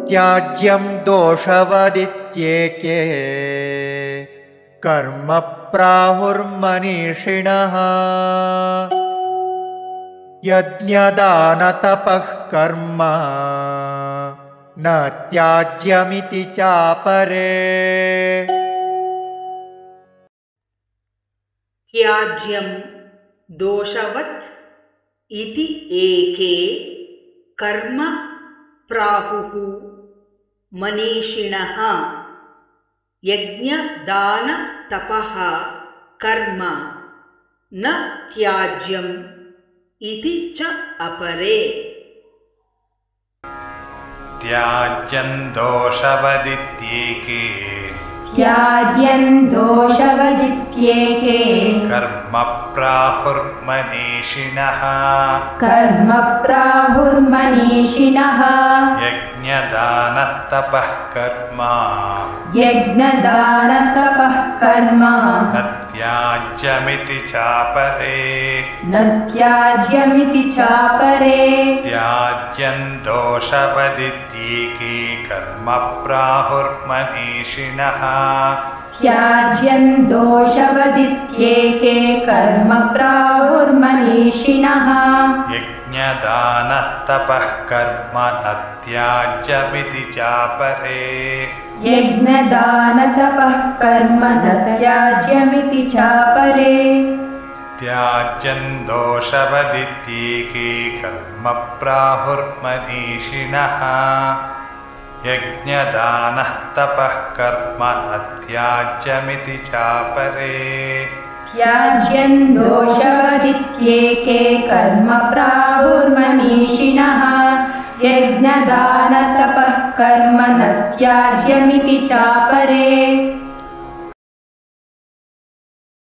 त्याज्यं दोषवदित्येके कर्म प्राहुर्मनीषिणः यज्ञदानतपः कर्म न त्याज्यमिति चापरे। त्याज्यं दोषवत् इति एके कर्म प्राहुः मनीषिणः यज्ञदानतपः कर्म न त्याज्यम् इति च अपरे। त्याज्यं दोषवदित्येके कर्म प्राहुर्मनीषिणः यज्ञदानतपः कर्म न त्याज्यमिति चापरे। त्याज्यं दोषवदित्येके कर्म प्राहुर्मनीषिणः यज्ञदानतपः कर्म न त्याज्यमिति चापरे। त्याज्यं दोषवदित्येके कर्म प्राहुर्मनीषिणः यज्ञदानतपः कर्म न त्याज्यमिति चापरे। त्याज्यं दोषवदित्येके कर्म प्राहुर्मनीषिणः यज्ञदानतपः कर्म न त्याज्यमिति चापरे।